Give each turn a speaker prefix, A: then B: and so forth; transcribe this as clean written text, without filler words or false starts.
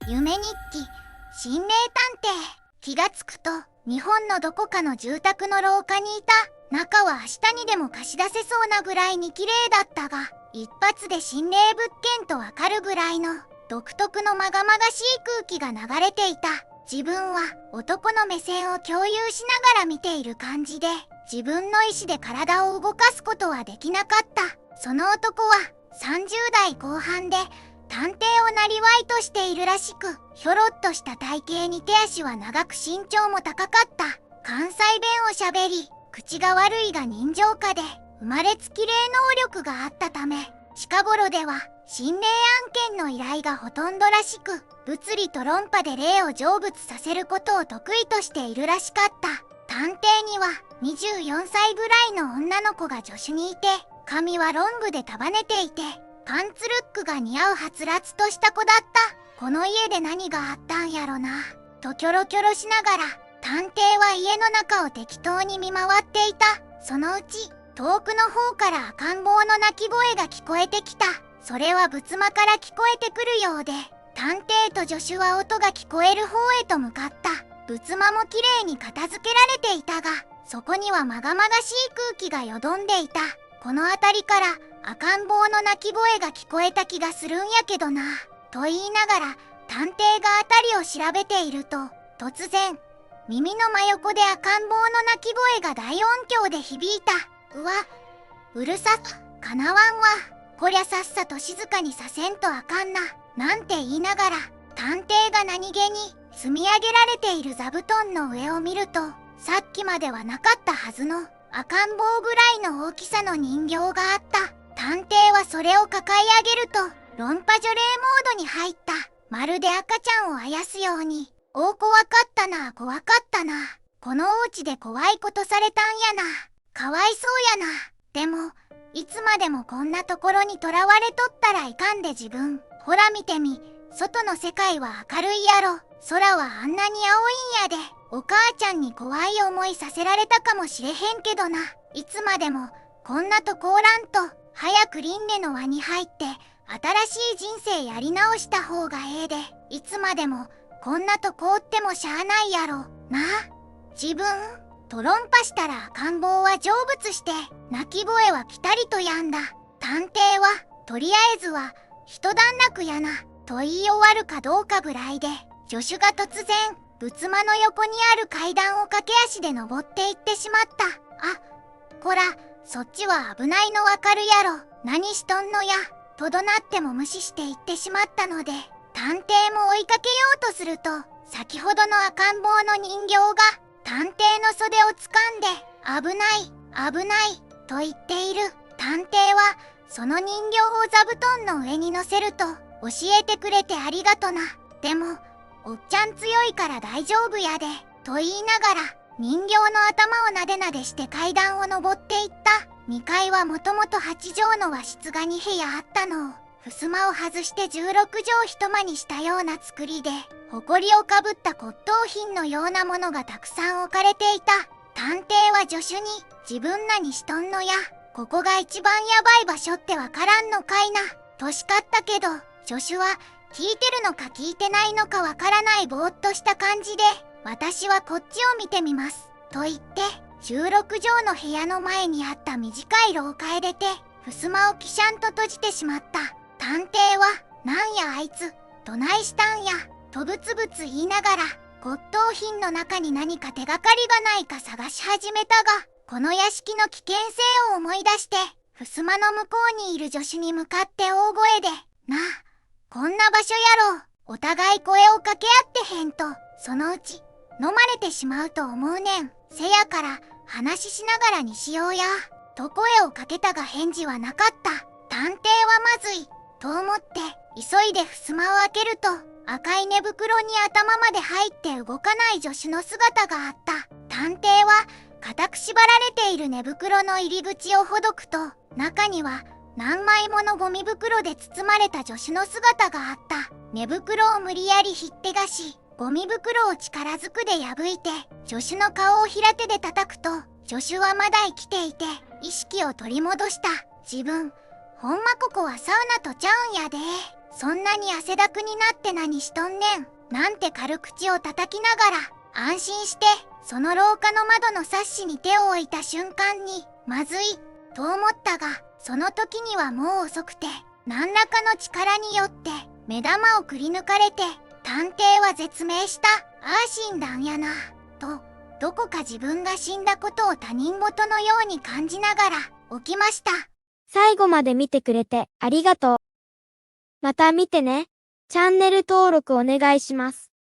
A: 夢日記心霊探偵。気がつくと日本のどこかの住宅の廊下にいた。中は明日にでも貸し出せそうなぐらいに綺麗だったが、一発で心霊物件とわかるぐらいの独特のまがまがしい空気が流れていた。自分は男の目線を共有しながら見ている感じで、自分の意志で体を動かすことはできなかった。その男は30代後半で探偵をなりわいとしているらしく、ひょろっとした体型に手足は長く身長も高かった。関西弁をしゃべり、口が悪いが人情家で生まれつき霊能力があったため、近頃では心霊案件の依頼がほとんどらしく、物理と論破で霊を成仏させることを得意としているらしかった。探偵には24歳ぐらいの女の子が助手にいて、髪はロングで束ねていて、パンツルックが似合うはつらつとした子だった。この家で何があったんやろなとキョロキョロしながら、探偵は家の中を適当に見回っていた。そのうち遠くの方から赤ん坊の泣き声が聞こえてきた。それは仏間から聞こえてくるようで、探偵と助手は音が聞こえる方へと向かった。仏間もきれいに片付けられていたが、そこにはまがまがしい空気がよどんでいた。この辺りから赤ん坊の泣き声が聞こえた気がするんやけどなと言いながら、探偵が辺りを調べていると、突然耳の真横で赤ん坊の泣き声が大音響で響いた。うわ、うるさっかなわんわ。こりゃさっさと静かにさせんとあかんななんて言いながら、探偵が何気に積み上げられている座布団の上を見ると、さっきまではなかったはずの赤ん坊ぐらいの大きさの人形があった。探偵はそれを抱え上げると、論破除霊モードに入った。まるで赤ちゃんをあやすように。怖かったな怖かったな。このお家で怖いことされたんやな。かわいそうやな。でもいつまでもこんなところにとらわれとったらいかんで自分。ほら見てみ、外の世界は明るいやろ。空はあんなに青いんやで。お母ちゃんに怖い思いさせられたかもしれへんけどな。いつまでもこんなとこおらんと、早く輪廻の輪に入って新しい人生やり直した方がええで。いつまでもこんなとこおってもしゃあないやろな。自分と論破したら赤ん坊は成仏して、泣き声はピタリと止んだ。探偵はとりあえずは一段落やなと言い終わるかどうかぐらいで、助手が突然仏間の横にある階段を駆け足で登っていってしまった。あ、こら、そっちは危ないのわかるやろ。何しとんのやと怒鳴っても無視して行ってしまったので、探偵も追いかけようとすると、先ほどの赤ん坊の人形が探偵の袖を掴んで、危ない危ないと言っている。探偵はその人形を座布団の上に乗せると、教えてくれてありがとな。でもおっちゃん強いから大丈夫やでと言いながら、人形の頭をなでなでして階段を登っていった。2階はもともと8畳の和室が2部屋あったのを、襖を外して16畳一間にしたような作りで、埃をかぶった骨董品のようなものがたくさん置かれていた。探偵は助手に、自分何しとんのや、ここが一番やばい場所ってわからんのかいなと叱ったけど、助手は聞いてるのか聞いてないのかわからないぼーっとした感じで、私はこっちを見てみますと言って16畳の部屋の前にあった短い廊下へ出て、襖をキシャンと閉じてしまった。探偵はなんやあいつどないしたんやとブツブツ言いながら、骨董品の中に何か手がかりがないか探し始めたが、この屋敷の危険性を思い出して、襖の向こうにいる助手に向かって大声で、なあ、こんな場所やろ、お互い声を掛け合ってへんとそのうち飲まれてしまうと思うねん。せやから話しながらにしようやと声をかけたが返事はなかった。探偵はまずいと思って急いで襖を開けると、赤い寝袋に頭まで入って動かない助手の姿があった。探偵は固く縛られている寝袋の入り口をほどくと、中には何枚ものゴミ袋で包まれた助手の姿があった。寝袋を無理やりひっぺがし、ゴミ袋を力ずくで破いて助手の顔を平手で叩くと、助手はまだ生きていて意識を取り戻した。自分ほんまここはサウナとちゃうんやで。そんなに汗だくになって何しとんねん。なんて軽口を叩きながら、安心して、その廊下の窓のサッシに手を置いた瞬間に、まずい、と思ったが、その時にはもう遅くて、何らかの力によって、目玉をくり抜かれて、探偵は絶命した。ああ死んだんやな。と、どこか自分が死んだことを他人事のように感じながら、起きました。
B: 最後まで見てくれてありがとう。また見てね。チャンネル登録お願いします。